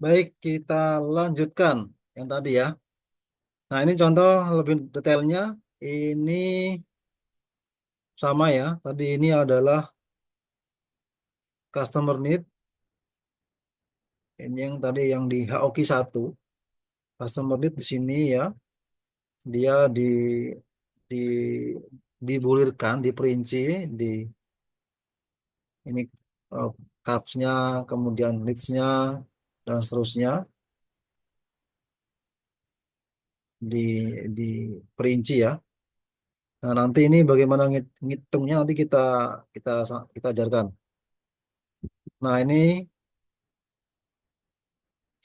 Baik, kita lanjutkan yang tadi ya. Nah, ini contoh lebih detailnya. Ini sama ya. Tadi ini adalah customer need. Ini yang tadi yang di HOK 1. Customer need di sini ya. Dia di dibulirkan, diperinci di ini eh, cups-nya, kemudian needs-nya dan seterusnya di diperinci ya. Nah, nanti ini bagaimana ngitungnya nanti kita kita ajarkan. Nah, ini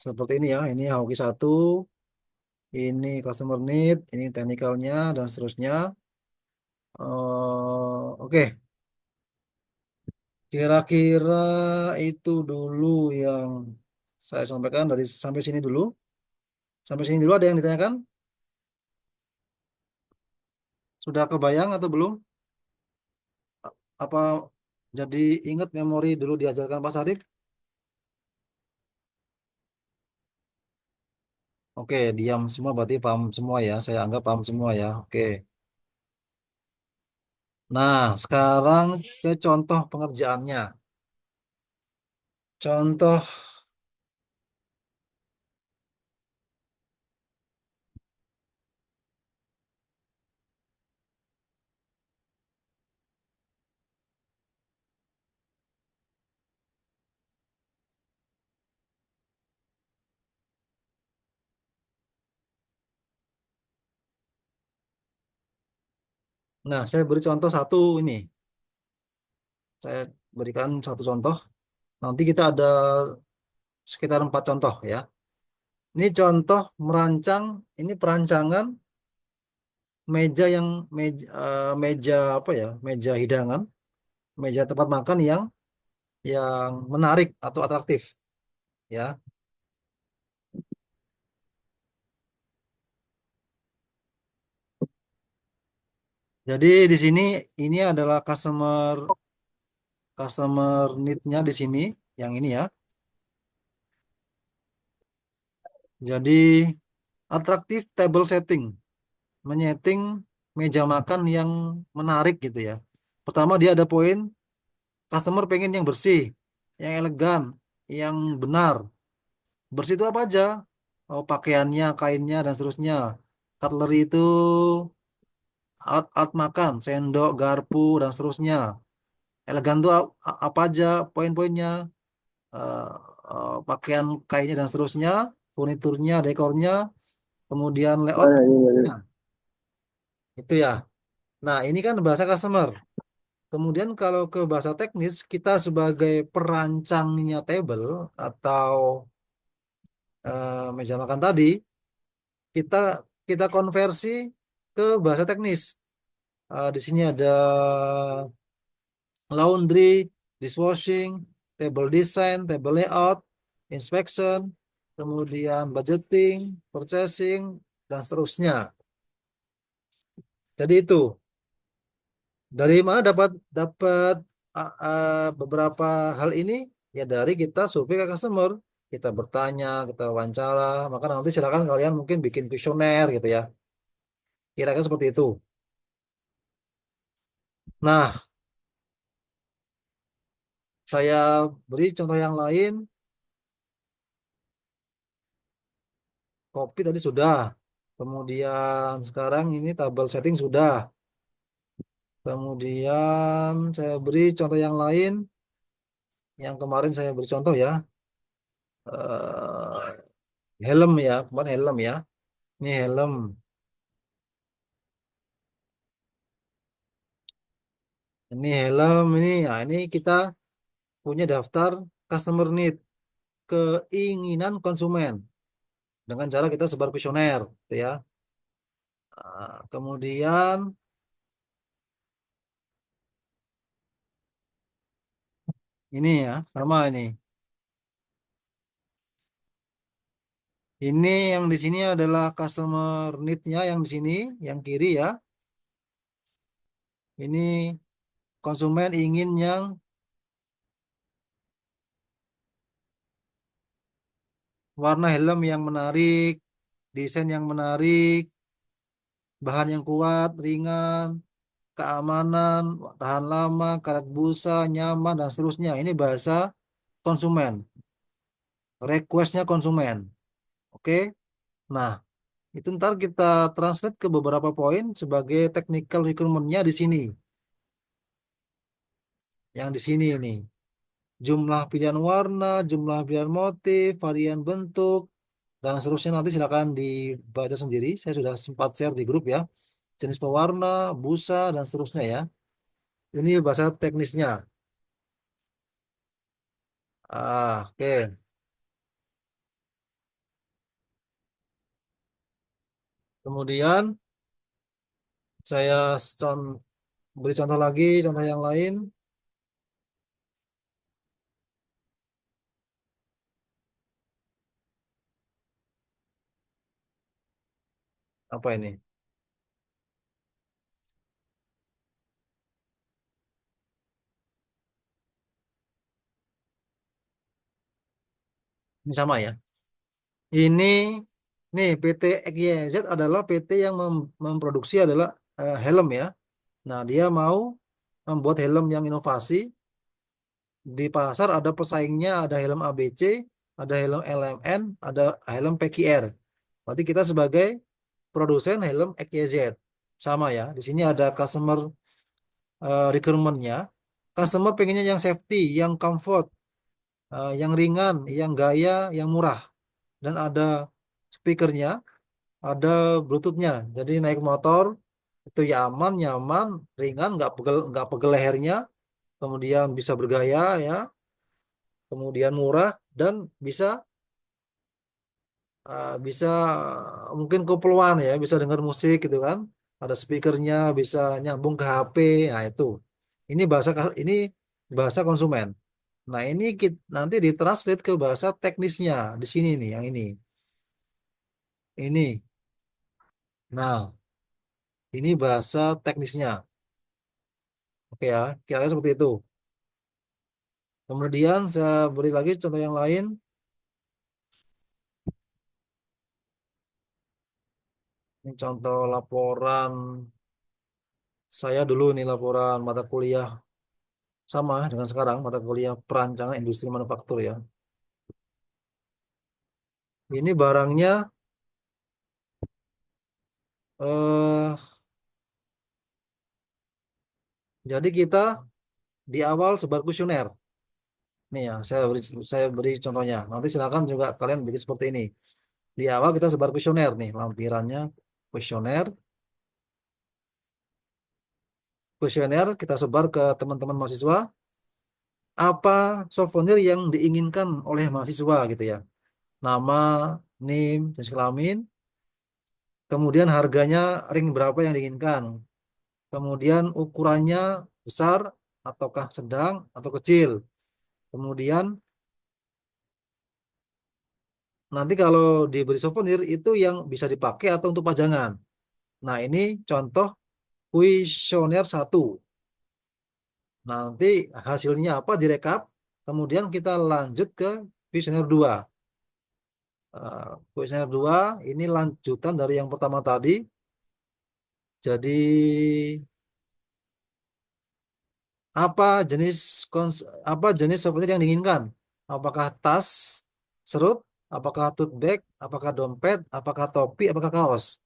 seperti ini ya. Ini Hauki 1, ini customer need, ini technicalnya dan seterusnya. Oke. Kira-kira itu dulu yang saya sampaikan dari sampai sini dulu. Sampai sini dulu ada yang ditanyakan? Sudah kebayang atau belum? Apa jadi ingat memori dulu diajarkan Pak Sarif? Oke, diam semua berarti paham semua ya. Saya anggap paham semua ya. Oke. Nah, sekarang ke contoh pengerjaannya. Contoh, nah saya beri contoh satu ini. Saya berikan satu contoh. Nanti kita ada sekitar 4 contoh ya. Ini contoh merancang, ini perancangan meja yang meja apa ya? Meja hidangan, meja tempat makan yang menarik atau atraktif ya. Jadi di sini ini adalah customer need-nya di sini yang ini ya. Jadi atraktif table setting, menyeting meja makan yang menarik gitu ya. Pertama dia ada poin customer pengen yang bersih, yang elegan, yang benar. Bersih itu apa aja? Oh, pakaiannya, kainnya dan seterusnya. Cutlery itu alat makan, sendok, garpu dan seterusnya. Elegan itu apa aja poin-poinnya? Eh, Pakaian kainnya dan seterusnya, furniturnya, dekornya, kemudian layout. Iya, iya, iya. Nah, itu ya. Nah, ini kan bahasa customer. Kemudian kalau ke bahasa teknis, kita sebagai perancangnya table atau meja makan tadi, kita kita konversi ke bahasa teknis. Di sini ada laundry, dishwashing, table design, table layout, inspection, kemudian budgeting, purchasing, dan seterusnya. Jadi itu dari mana dapat dapat beberapa hal ini ya dari kita survei ke customer, kita bertanya, kita wawancara, maka nanti silakan kalian mungkin bikin kuesioner gitu ya. Kira-kira seperti itu. Nah, saya beri contoh yang lain. Kopi tadi sudah. Kemudian sekarang ini tabel setting sudah. Kemudian saya beri contoh yang lain. Yang kemarin saya beri contoh ya. eh Helm ya. Kemarin helm ya. Ini helm. Ini helm ini. Ya, ini kita punya daftar customer need. Keinginan konsumen. Dengan cara kita sebar kuesioner. Gitu ya. Kemudian ini ya. Sama ini. Ini yang di sini adalah customer need-nya yang di sini, yang kiri ya. Ini konsumen ingin yang, warna helm yang menarik, desain yang menarik, bahan yang kuat, ringan, keamanan, tahan lama, karet busa, nyaman, dan seterusnya. Ini bahasa konsumen, requestnya konsumen. Oke, nah itu ntar kita translate ke beberapa poin sebagai technical requirement-nya di sini. Yang di sini ini. Jumlah pilihan warna, jumlah pilihan motif, varian bentuk, dan seterusnya nanti silakan dibaca sendiri. Saya sudah sempat share di grup ya. Jenis pewarna, busa, dan seterusnya ya. Ini bahasa teknisnya. Oke. Kemudian saya beri contoh lagi, contoh yang lain. Apa ini? Ini sama ya. Ini nih PT XYZ adalah PT yang memproduksi adalah helm ya. Nah, dia mau membuat helm yang inovasi. Di pasar ada pesaingnya, ada helm ABC, ada helm LMN, ada helm PQR. Berarti kita sebagai produsen helm XYZ. Sama ya. Di sini ada customer requirement-nya. Customer pengennya yang safety, yang comfort, yang ringan, yang gaya, yang murah. Dan ada speakernya, ada Bluetooth-nya. Jadi naik motor itu ya aman, nyaman, ringan, nggak pegel lehernya, kemudian bisa bergaya ya, kemudian murah dan bisa mungkin koploan ya, bisa dengar musik gitu kan. Ada speakernya, bisa nyambung ke HP. Nah itu. Ini bahasa konsumen. Nah ini nanti ditranslate ke bahasa teknisnya di sini nih, yang ini. Ini. Nah, ini bahasa teknisnya. Oke ya, kira-kira seperti itu. Kemudian saya beri lagi contoh yang lain. Ini contoh laporan saya dulu nih, laporan mata kuliah sama dengan sekarang, mata kuliah perancangan industri manufaktur ya. Ini barangnya eh jadi kita di awal sebar kuesioner. Nih ya, saya beri contohnya. Nanti silakan juga kalian bikin seperti ini. Di awal kita sebar kuesioner nih, lampirannya kuesioner. Kuesioner kita sebar ke teman-teman mahasiswa. Apa souvenir yang diinginkan oleh mahasiswa gitu ya. Nama, NIM, jenis kelamin, kemudian harganya ring berapa yang diinginkan. Kemudian ukurannya besar ataukah sedang atau kecil. Kemudian nanti kalau diberi souvenir itu yang bisa dipakai atau untuk pajangan. Nah, ini contoh kuesioner satu. Nanti hasilnya apa direkap, kemudian kita lanjut ke kuesioner 2. Kuesioner 2 ini lanjutan dari yang pertama tadi. Jadi apa jenis souvenir yang diinginkan? Apakah tas, serut, apakah tote bag, apakah dompet, apakah topi, apakah kaos?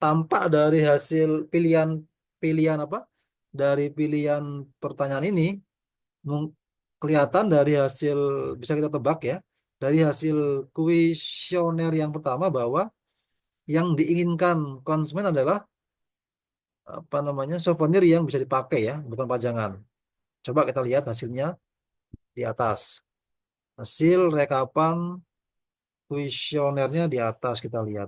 Tampak dari hasil pilihan pilihan apa? Dari pilihan pertanyaan ini mung- kelihatan dari hasil bisa kita tebak ya. Dari hasil kuesioner yang pertama bahwa yang diinginkan konsumen adalah apa namanya souvenir yang bisa dipakai ya, bukan pajangan. Coba kita lihat hasilnya di atas. Hasil rekapan kuesionernya di atas kita lihat.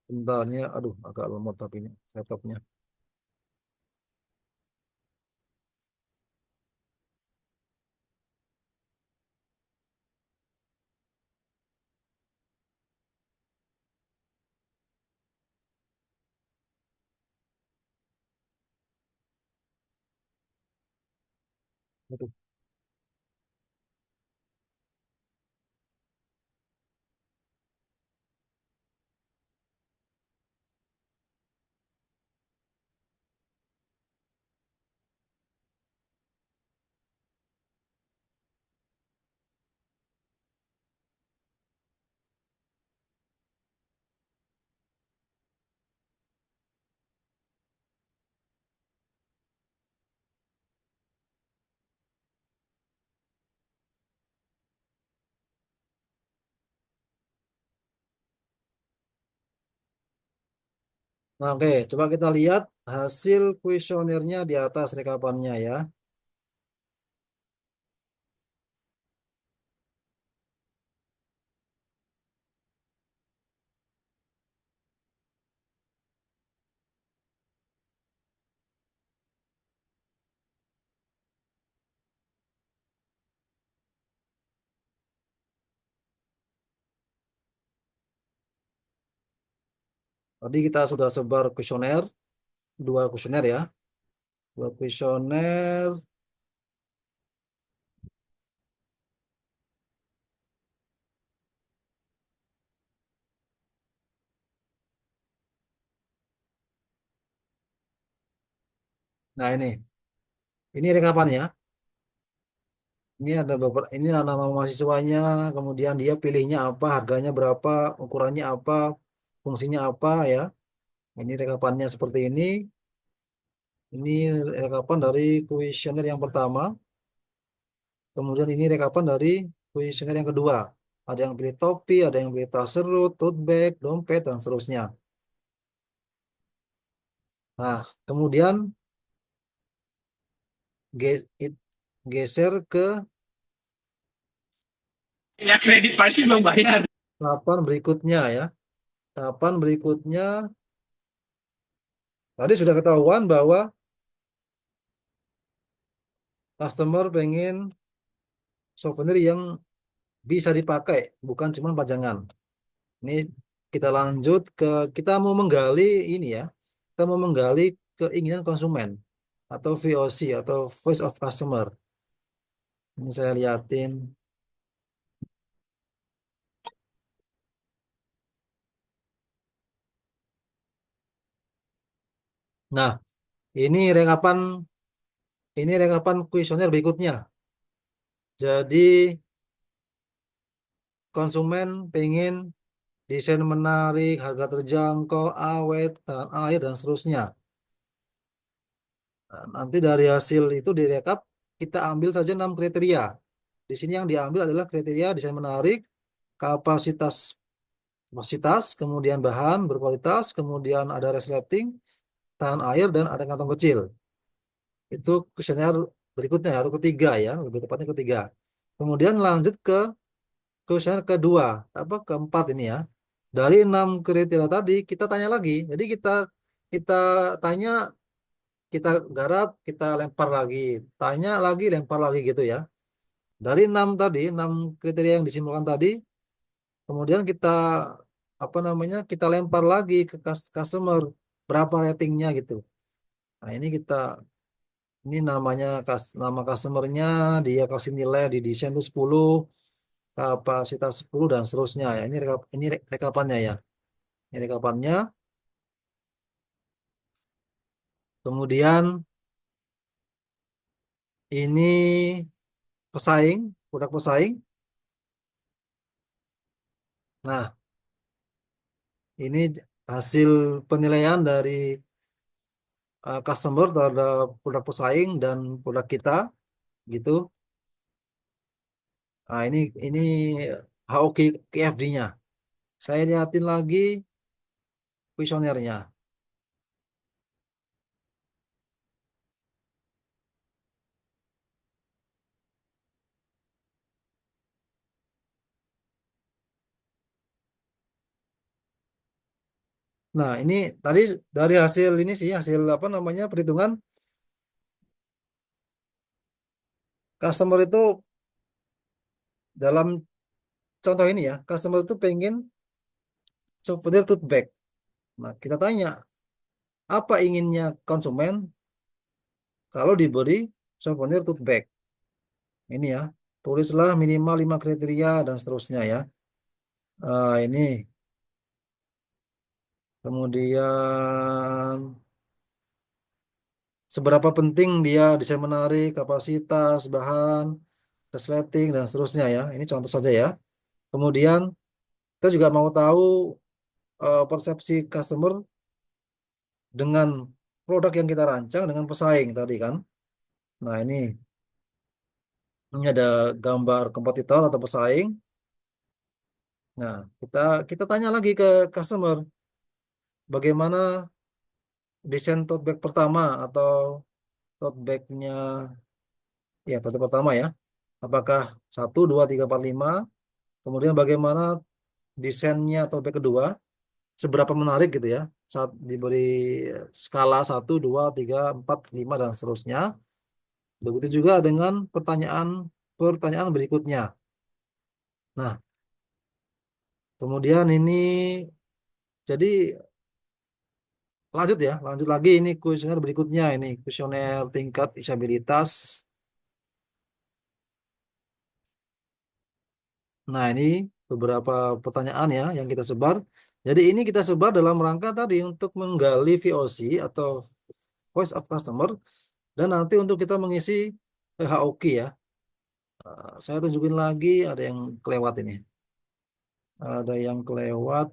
Bentarnya, aduh agak lemot tapi ini laptopnya. Nah, oke, coba kita lihat hasil kuesionernya di atas rekapannya ya. Tadi kita sudah sebar kuesioner, dua kuesioner ya. Dua kuesioner. Nah, ini rekapannya. Ini ada beberapa, ini nama mahasiswanya, kemudian dia pilihnya apa, harganya berapa, ukurannya apa, fungsinya apa ya. Ini rekapannya seperti ini. Ini rekapan dari kuesioner yang pertama. Kemudian ini rekapan dari kuesioner yang kedua. Ada yang pilih topi, ada yang pilih tas serut, tote bag, dompet, dan seterusnya. Nah, kemudian geser ke Ya kredit pasti belum bayar. tahapan berikutnya ya. Tahapan berikutnya tadi sudah ketahuan bahwa customer pengen souvenir yang bisa dipakai, bukan cuma pajangan. Ini kita lanjut ke kita mau menggali ini ya. Kita mau menggali keinginan konsumen atau VOC atau Voice of Customer. Ini saya liatin. Nah, ini rekapan kuesioner berikutnya. Jadi konsumen pengen desain menarik, harga terjangkau, awet, tahan air, dan seterusnya. Nah, nanti dari hasil itu direkap, kita ambil saja 6 kriteria. Di sini yang diambil adalah kriteria desain menarik, kapasitas, kemudian bahan berkualitas, kemudian ada resleting, tahan air, dan ada kantong kecil. Itu kuesioner berikutnya atau ketiga ya, lebih tepatnya ketiga. Kemudian lanjut ke kuesioner kedua, apa keempat ini ya. Dari 6 kriteria tadi kita tanya lagi. Jadi kita tanya, kita garap, kita lempar lagi, tanya lagi, lempar lagi gitu ya. Dari 6 tadi, 6 kriteria yang disimpulkan tadi, kemudian kita apa namanya? Kita lempar lagi ke customer berapa ratingnya gitu. Nah, ini namanya nama customernya, dia kasih nilai di desain itu 10, kapasitas 10 dan seterusnya ya. Ini rekapannya ya. Ini rekapannya. Kemudian ini pesaing, produk pesaing. Nah, ini hasil penilaian dari customer terhadap produk pesaing dan produk kita gitu. Nah, ini HOK KFD-nya. Saya lihatin lagi kuesionernya. Nah, ini tadi dari hasil ini sih, hasil apa namanya perhitungan customer itu dalam contoh ini ya, customer itu pengen souvenir tote bag. Nah, kita tanya, apa inginnya konsumen kalau diberi souvenir tote bag? Ini ya, tulislah minimal 5 kriteria dan seterusnya ya. Ini kemudian seberapa penting dia desain menarik, kapasitas, bahan, resleting dan seterusnya ya. Ini contoh saja ya. Kemudian kita juga mau tahu persepsi customer dengan produk yang kita rancang dengan pesaing tadi kan. Nah, ini ada gambar kompetitor atau pesaing. Nah, kita kita tanya lagi ke customer, bagaimana desain tote bag pertama atau tote bagnya, ya tote bag pertama ya. Apakah satu, dua, tiga, empat, lima? Kemudian bagaimana desainnya tote bag kedua? Seberapa menarik gitu ya? Saat diberi skala satu, dua, tiga, empat, lima dan seterusnya. Begitu juga dengan pertanyaan berikutnya. Nah, kemudian ini jadi lanjut lagi ini kuesioner berikutnya ini kuesioner tingkat disabilitas. Nah, ini beberapa pertanyaan ya yang kita sebar. Jadi ini kita sebar dalam rangka tadi untuk menggali VOC atau Voice of Customer dan nanti untuk kita mengisi HOQ ya. Saya tunjukin lagi ada yang kelewat ini. Ada yang kelewat.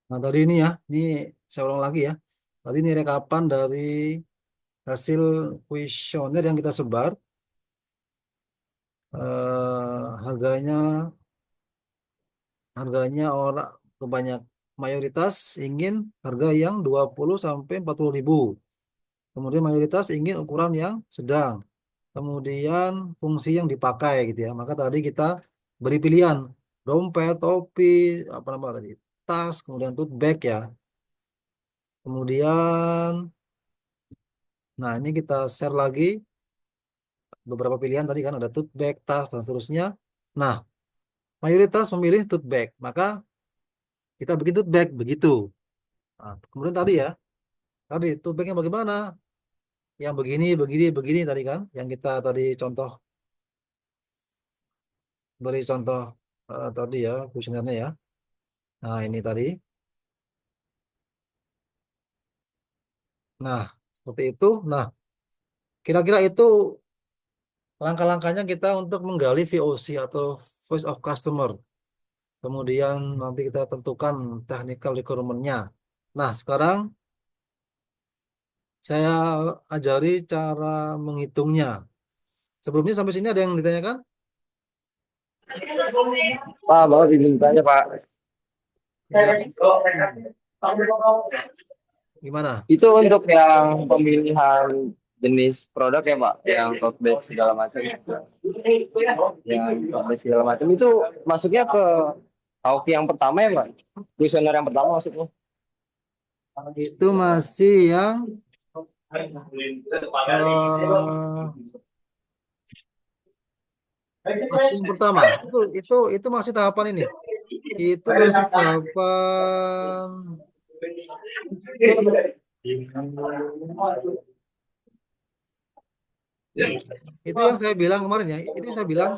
Nah, tadi ini ya, ini saya ulang lagi ya. Tadi ini rekapan dari hasil kuesioner yang kita sebar. Harganya harganya orang kebanyak mayoritas ingin harga yang 20 sampai 40 ribu. Kemudian mayoritas ingin ukuran yang sedang. Kemudian fungsi yang dipakai gitu ya. Maka tadi kita beri pilihan dompet, topi, apa nama tadi? Tas, kemudian tote bag ya. Kemudian nah ini kita share lagi beberapa pilihan tadi kan ada tote bag, tas dan seterusnya. Nah, mayoritas memilih tote bag. Maka kita bikin tote bag begitu. Nah, kemudian tadi ya, tadi tote bagnya bagaimana? Yang begini, begini, begini tadi kan, yang kita tadi contoh beri contoh tadi ya kuesionernya ya. Nah ini tadi. Nah seperti itu. Nah kira-kira itu langkah-langkahnya kita untuk menggali VOC atau Voice of Customer. Kemudian nanti kita tentukan technical requirement-nya. Nah sekarang saya ajari cara menghitungnya. Sebelumnya sampai sini ada yang ditanyakan? Pak, Bapak izin tanya Pak. Ya, gimana? Itu untuk yang pemilihan jenis produk ya Pak, yang tote bag segala macam, yang tote bag segala macam itu masuknya ke Aoki yang pertama ya Pak, kuesioner yang pertama maksudnya. Itu masih yang eh masih yang pertama. Itu masih tahapan ini. Itu masih tahapan. Itu yang saya bilang kemarin ya. Itu yang saya bilang,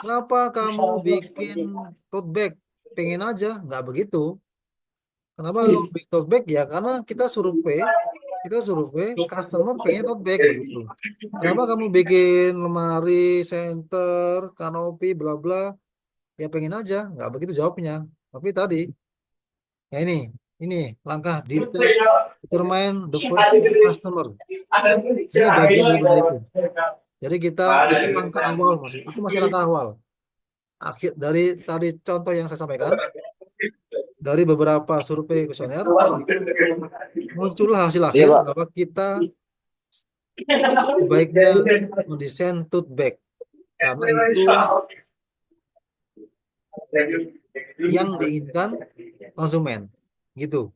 kenapa kamu bikin tote bag? Pengen aja, nggak begitu. Kenapa kamu bikin tote bag ya? Karena kita survei customer pengen tote bag begitu. Kenapa kamu bikin lemari, center, kanopi, bla bla? Ya pengen aja, nggak begitu jawabnya. Tapi tadi, ya ini langkah detect, determine the first customer. Ini bagian daripada itu. Jadi itu langkah awal masih, itu masih langkah awal. Akhir dari tadi contoh yang saya sampaikan, dari beberapa survei kuesioner, muncullah hasil Iya akhir Pak. bahwa kita sebaiknya mendesain tote bag karena itu yang diinginkan konsumen, gitu.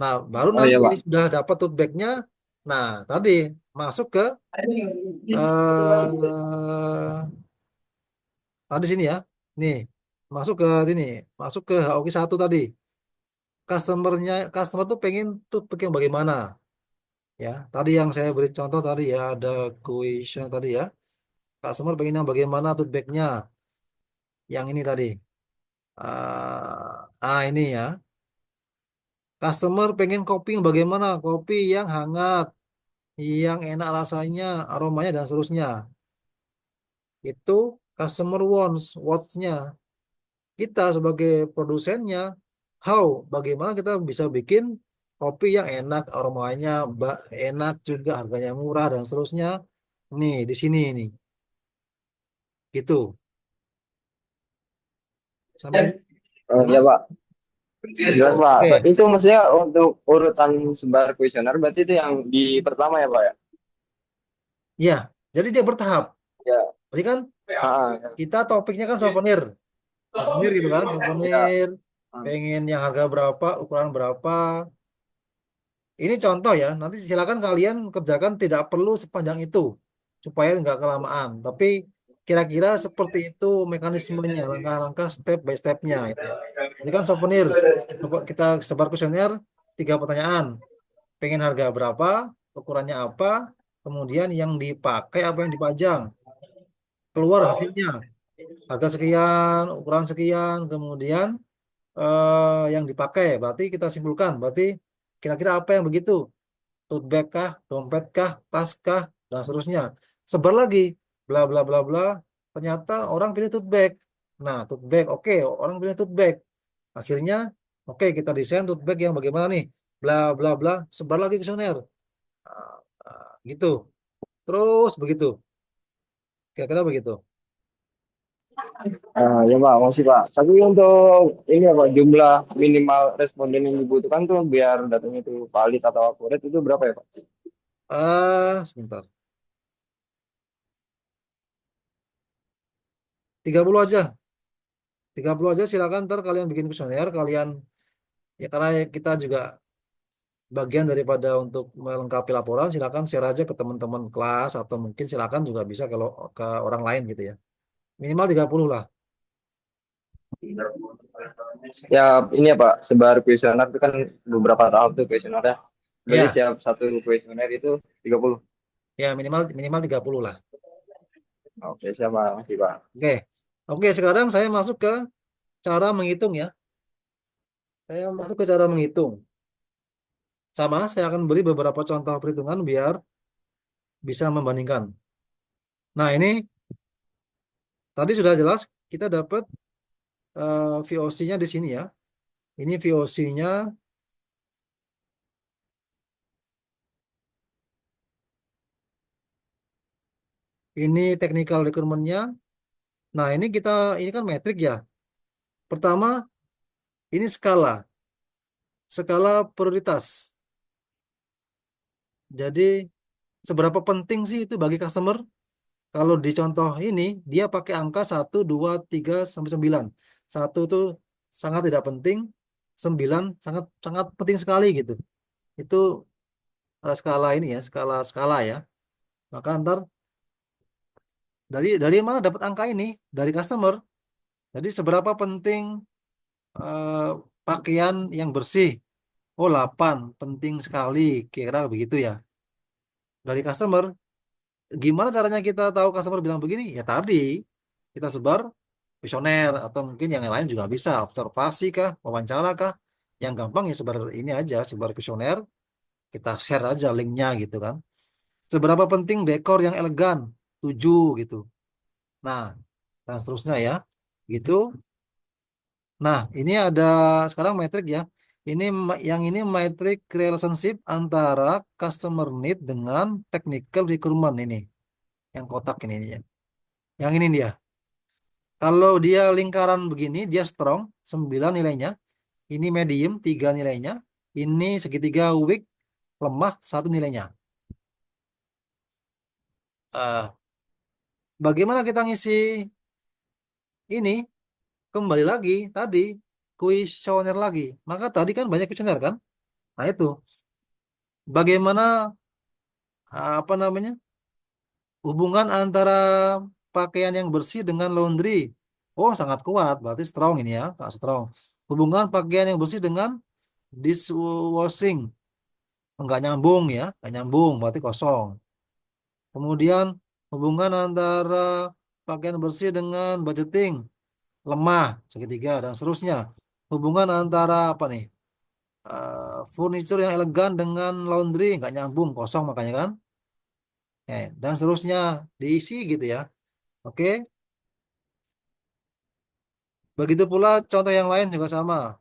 Nah, baru Oh iya nanti Pak. sudah dapat tote bagnya, nah tadi masuk ke eh tadi sini ya, nih masuk ke sini, masuk ke HOK 1 tadi. Customer tuh pengen tote bag yang bagaimana? Ya, tadi yang saya beri contoh tadi ya, ada question tadi ya. Customer pengen yang bagaimana tote bagnya? Yang ini tadi. Ini ya. Customer pengen kopi yang bagaimana? Kopi yang hangat, yang enak rasanya, aromanya dan seterusnya. Itu customer wants-nya. Kita sebagai produsennya, bagaimana kita bisa bikin kopi yang enak, aromanya enak juga, harganya murah dan seterusnya. Nih, di sini nih. Gitu. Sampai sini Oh iya jelas? Pak. Jelas Pak. Oke. Itu maksudnya untuk urutan sebar kuesioner berarti itu yang di pertama ya Pak ya? Ya, jadi dia bertahap. Ya. Tadi kan Ah, kita topiknya kan souvenir. Souvenir gitu kan, ya. souvenir. Pengen yang harga berapa, ukuran berapa. Ini contoh ya, nanti silakan kalian kerjakan tidak perlu sepanjang itu supaya nggak kelamaan. Tapi kira-kira seperti itu mekanismenya, langkah-langkah step by stepnya gitu ya. Ini kan souvenir, kita sebar kuesioner 3 pertanyaan. Pengen harga berapa, ukurannya apa, kemudian yang dipakai apa yang dipajang, keluar hasilnya, harga sekian, ukuran sekian, kemudian yang dipakai. Berarti kita simpulkan, berarti kira-kira apa yang begitu? Tote bag kah, dompet kah, tas kah, dan seterusnya. Sebar lagi, bla bla bla bla. Ternyata orang pilih tote bag. Nah, tote bag, oke, orang pilih tote bag. Akhirnya, oke, kita desain tote bag yang bagaimana nih? Bla bla bla, sebar lagi kuesioner. Gitu. Terus begitu. Kira-kira begitu. Ya Pak, masih Pak. Tapi untuk ini apa jumlah minimal responden yang dibutuhkan tuh biar datanya itu valid atau akurat itu berapa ya Pak? Sebentar. 30 aja. 30 aja silakan ntar kalian bikin kuesioner, kalian ya karena kita juga bagian daripada untuk melengkapi laporan, silakan share aja ke teman-teman kelas atau mungkin silakan juga bisa kalau ke orang lain gitu ya. Minimal 30 lah. Ya ini ya Pak, sebar kuesioner itu kan beberapa tahap tuh kuesionernya. Berarti Ya, siap satu kuesioner itu 30. ya minimal minimal 30 lah. Oke, siap Pak. Masih Pak. Oke. Oke, sekarang saya masuk ke cara menghitung ya. Saya masuk ke cara menghitung. Sama, saya akan beri beberapa contoh perhitungan biar bisa membandingkan. Nah, ini tadi sudah jelas kita dapat VOC-nya di sini ya. Ini VOC-nya Ini technical requirement-nya. Nah, ini kan metrik ya. Pertama, ini skala prioritas. Jadi, seberapa penting sih itu bagi customer? Kalau di contoh ini, dia pakai angka 1, 2, 3, sampai 9. Satu itu sangat tidak penting, 9 sangat sangat penting sekali gitu. Itu skala ini ya, skala ya. Maka ntar dari mana dapat angka ini? Dari customer. Jadi seberapa penting eh, pakaian yang bersih? Oh, 8 penting sekali, kira begitu ya. Dari customer, gimana caranya kita tahu customer bilang begini? Ya tadi kita sebar kuesioner atau mungkin yang lain juga bisa, observasi kah, wawancara kah? Yang gampang ya sebar ini aja, sebar kuesioner, kita share aja linknya gitu kan. Seberapa penting dekor yang elegan? 7 gitu. Nah, dan seterusnya ya. Gitu. Nah, ini ada sekarang metrik ya. Yang ini metrik relationship antara customer need dengan technical requirement ini. Yang kotak ini ya. Yang ini dia. Kalau dia lingkaran begini, dia strong, 9 nilainya. Ini medium, 3 nilainya. Ini segitiga weak, lemah, 1 nilainya. Eh, Bagaimana kita ngisi ini? Kembali lagi tadi, kuesioner lagi. Maka tadi kan banyak kuesioner kan? Nah itu, bagaimana apa namanya? Hubungan antara pakaian yang bersih dengan laundry. Oh, sangat kuat, berarti strong ini ya, Kak, strong. Hubungan pakaian yang bersih dengan dishwashing. Enggak nyambung ya, enggak nyambung, berarti kosong. Kemudian hubungan antara pakaian bersih dengan budgeting, lemah, segitiga, dan seterusnya. Hubungan antara apa nih? Furniture yang elegan dengan laundry, enggak nyambung, kosong makanya kan. Dan seterusnya diisi gitu ya. Oke. Begitu pula contoh yang lain juga sama.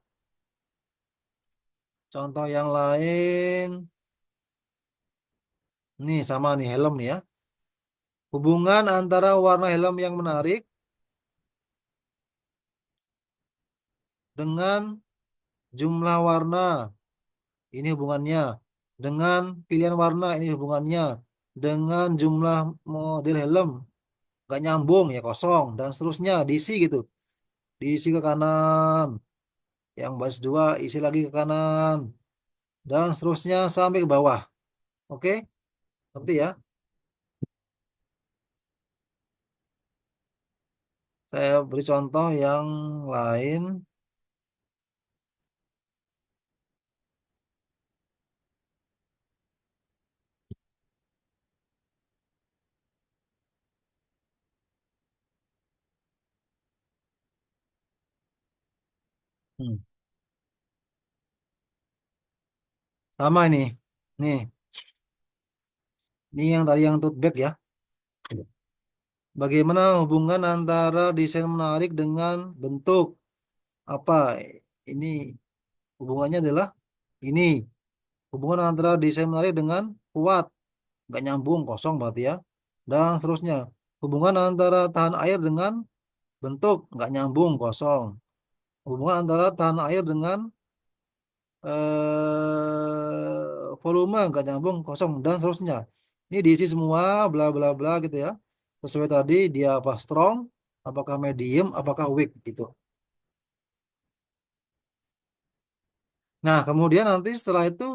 Contoh yang lain, nih sama nih helm nih ya. Hubungan antara warna helm yang menarik dengan jumlah warna, ini hubungannya. Dengan pilihan warna, ini hubungannya. Dengan jumlah model helm, nggak nyambung ya kosong. Dan seterusnya, diisi gitu. Diisi ke kanan. Yang baris 2, isi lagi ke kanan. Dan seterusnya sampai ke bawah. Oke, ngerti ya? Saya beri contoh yang lain. Hmm. Sama ini. Nih, ini yang tadi yang tote bag ya. Bagaimana hubungan antara desain menarik dengan bentuk? Apa? Ini hubungannya adalah ini. Hubungan antara desain menarik dengan kuat. Nggak nyambung, kosong berarti ya. Dan seterusnya. Hubungan antara tahan air dengan bentuk. Nggak nyambung, kosong. Hubungan antara tahan air dengan volume nggak nyambung kosong dan seterusnya. Ini diisi semua bla bla bla gitu ya. Sesuai tadi dia apa strong, apakah medium, apakah weak gitu. Nah, kemudian nanti setelah itu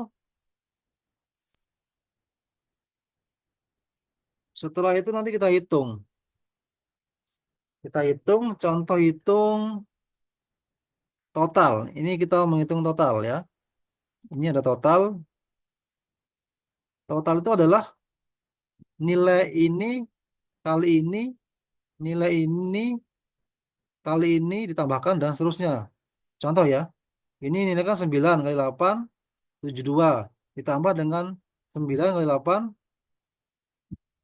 nanti kita hitung. Kita hitung contoh hitung total. Ini kita menghitung total ya. Ini ada total. Total itu adalah nilai ini kali ini, nilai ini kali ini ditambahkan dan seterusnya. Contoh ya. Ini nilai kan 9 kali 8 72 ditambah dengan 9 kali 8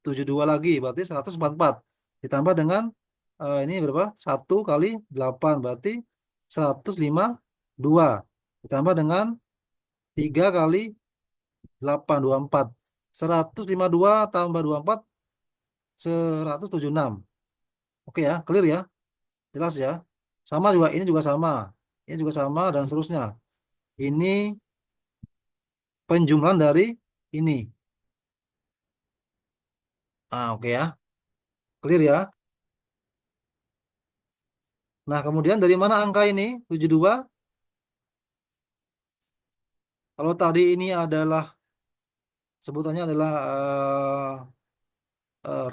72 lagi berarti 144 ditambah dengan ini berapa? 1 kali 8 berarti 152 ditambah dengan 3 kali 8 24 152 tambah 24 176. Oke ya, clear ya, jelas ya. Sama juga, ini juga sama, ini juga sama dan seterusnya. Ini penjumlahan dari ini. Oke ya, clear ya. Nah, kemudian dari mana angka ini? 72. Kalau tadi ini adalah sebutannya adalah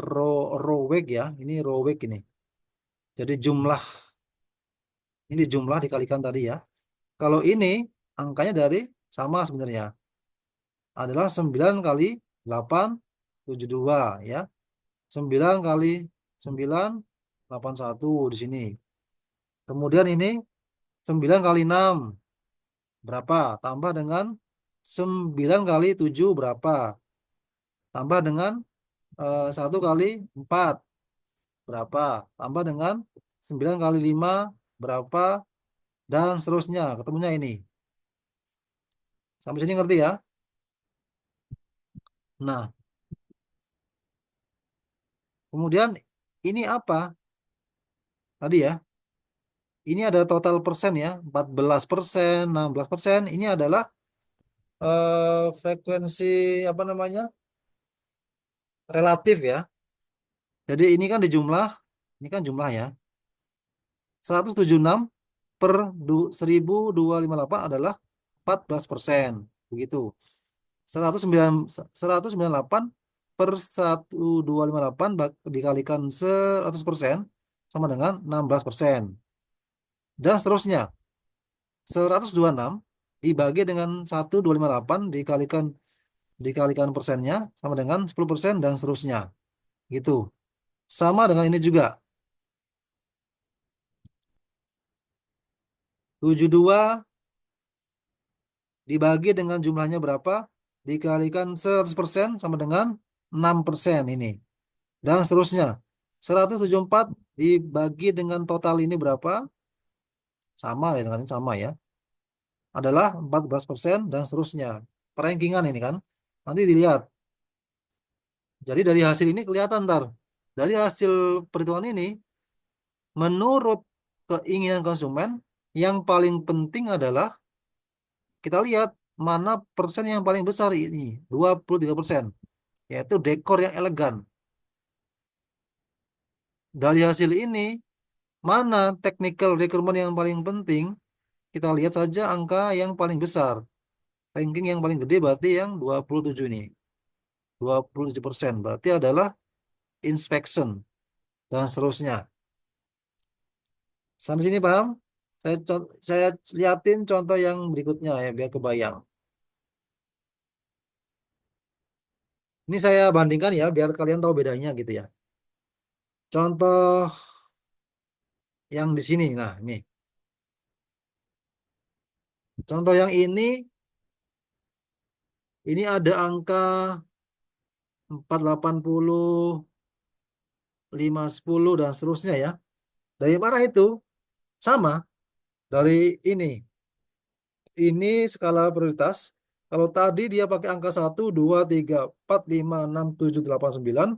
row weight ya. Ini row weight ini. Jadi jumlah, ini jumlah dikalikan tadi ya. Kalau ini angkanya dari sama sebenarnya. Adalah 9 kali 8, 72 ya. 9 kali 9, 81 di sini. Kemudian ini 9 kali 6 berapa? Tambah dengan 9 kali 7 berapa? Tambah dengan 1 kali 4 berapa? Tambah dengan 9 kali 5 berapa? Dan seterusnya. Ketemunya ini. Sampai sini ngerti ya? Nah, kemudian ini apa? Tadi ya. Ini ada total persen ya. 14%, 16%. Ini adalah frekuensi apa namanya? Relatif ya. Jadi ini kan dijumlah, ini kan jumlah ya. 176 per 1258 adalah 14%. Begitu. 109, 198 per 1258 dikalikan 100% sama dengan 16%. Dan seterusnya. 126 dibagi dengan 1258 dikalikan persennya sama dengan 10% dan seterusnya. Gitu. Sama dengan ini juga. 72 dibagi dengan jumlahnya berapa? Dikalikan 100% sama dengan 6% ini. Dan seterusnya. 174 dibagi dengan total ini berapa? Sama ya dengan ini sama ya. Adalah 14% dan seterusnya. Perankingan ini kan. Nanti dilihat. Jadi dari hasil ini kelihatan ntar. Dari hasil perhitungan ini, menurut keinginan konsumen, yang paling penting adalah kita lihat mana persen yang paling besar ini, 23%, yaitu dekor yang elegan. Dari hasil ini, mana technical requirement yang paling penting, kita lihat saja angka yang paling besar. Ranking yang paling gede berarti yang 27 ini. 27% berarti adalah inspection dan seterusnya. Sampai sini paham? Saya liatin contoh yang berikutnya ya biar kebayang. Ini saya bandingkan ya biar kalian tahu bedanya gitu ya. Contoh yang di sini. Nah, ini. Contoh yang ini ada angka 480, 510 dan seterusnya ya. Dari mana itu? Sama dari ini. Ini skala prioritas. Kalau tadi dia pakai angka 1, 2, 3, 4, 5, 6, 7, 8, 9.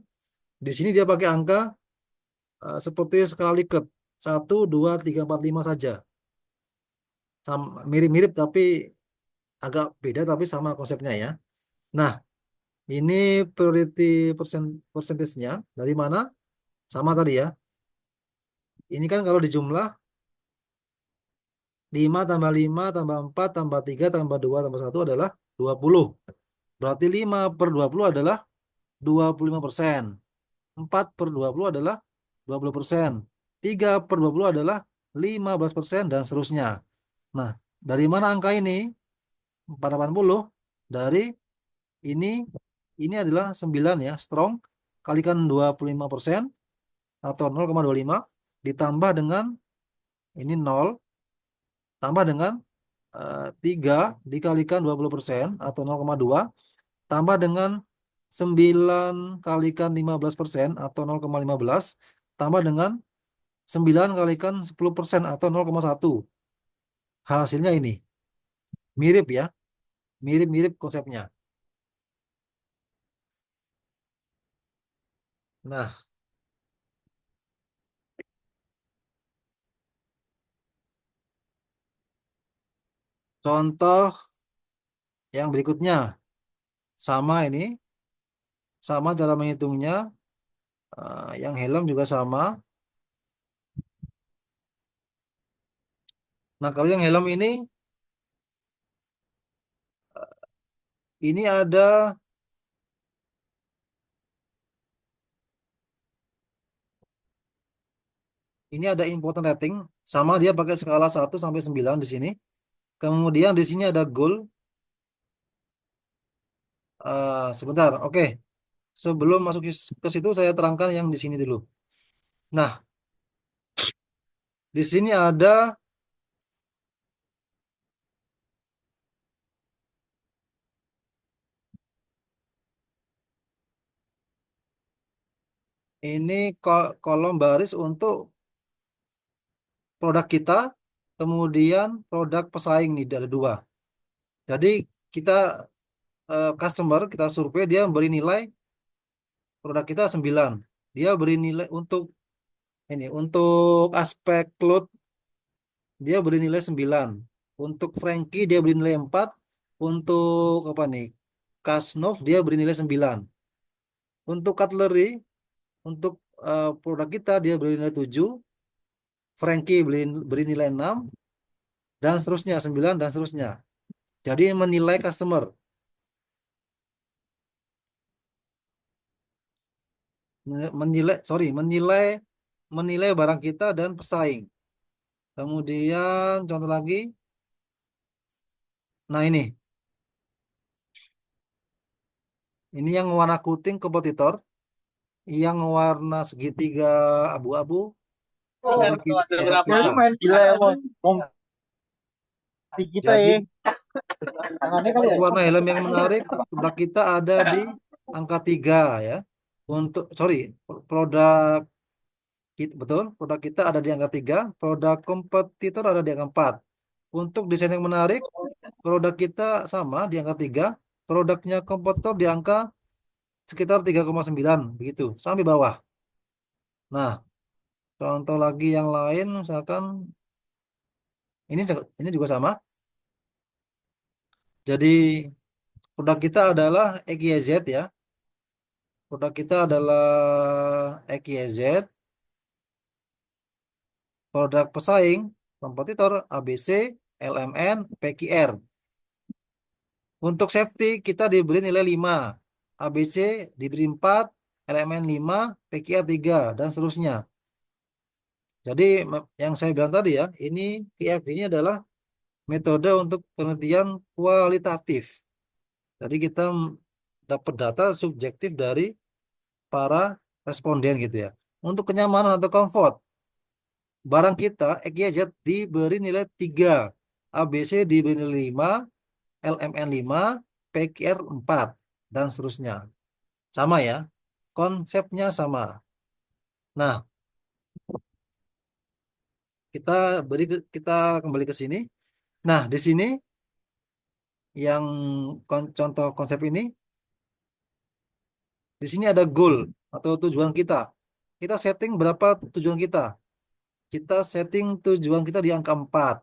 Di sini dia pakai angka seperti skala Likert. 1, 2, 3, 4, 5 saja. Mirip-mirip tapi agak beda tapi sama konsepnya ya. Nah, ini priority persentasenya dari mana? Sama tadi ya. Ini kan kalau dijumlah 5 tambah 5 tambah 4 tambah 3 tambah 2 tambah 1 adalah 20. Berarti 5 per 20 adalah 25%. 4 per 20 adalah 20%. 3 per 20 adalah 15% dan seterusnya. Nah, dari mana angka ini? 480 dari ini ini adalah 9 ya, strong kalikan 25% atau 0,25 ditambah dengan ini 0 tambah dengan 3 dikalikan 20% atau 0,2 tambah dengan 9 kalikan 15% atau 0,15 tambah dengan 9 kalikan 10% atau 0,1. Hasilnya ini. Mirip ya. Mirip-mirip konsepnya. Nah, contoh yang berikutnya sama ini, sama cara menghitungnya. Yang helm juga sama. Nah, kalau yang helm ini ada important rating, sama dia pakai skala 1 sampai 9 di sini. Kemudian di sini ada goal. Sebentar, oke. Sebelum masuk ke situ saya terangkan yang di sini dulu. Nah, di sini ada ini kolom baris untuk produk kita, kemudian produk pesaing nih ada dua. Jadi kita customer kita survei dia beri nilai produk kita 9. Dia beri nilai untuk aspek cloud dia beri nilai 9. Untuk Frankie dia beri nilai 4. Untuk apa nih? Kasnov dia beri nilai 9. Untuk cutlery untuk produk kita dia beri nilai 7. Frankie beri nilai 6 dan seterusnya 9 dan seterusnya. Jadi menilai customer, menilai menilai barang kita dan pesaing. Kemudian contoh lagi. Nah, ini yang warna kuning kompetitor, yang warna segitiga abu-abu produk kita. main gila ya, mau mati kita Jadi ya. Tangannya kali untuk ya. warna helm yang menarik, produk kita ada di angka 3 ya. Produk betul, produk kita ada di angka 3, produk kompetitor ada di angka 4. Untuk desain yang menarik, produk kita sama di angka 3, produknya kompetitor di angka sekitar 3,9 begitu, sampai bawah. Nah, contoh lagi yang lain misalkan ini ini juga sama. Jadi produk kita adalah XYZ ya. Produk kita adalah XYZ. Produk pesaing, kompetitor ABC, LMN, PQR. Untuk safety kita diberi nilai 5. ABC diberi 4, LMN 5, PQR 3, dan seterusnya. Jadi yang saya bilang tadi ya, ini QF ini adalah metode untuk penelitian kualitatif. Jadi kita dapat data subjektif dari para responden gitu ya. Untuk kenyamanan atau comfort, barang kita XYZ diberi nilai 3, ABC diberi nilai 5, LMN 5, PQR 4, dan seterusnya. Sama ya, konsepnya sama. Nah, kita kita kembali ke sini. Nah, di sini yang contoh konsep ini, di sini ada goal atau tujuan kita. Kita setting berapa tujuan kita? Kita setting tujuan kita di angka 4.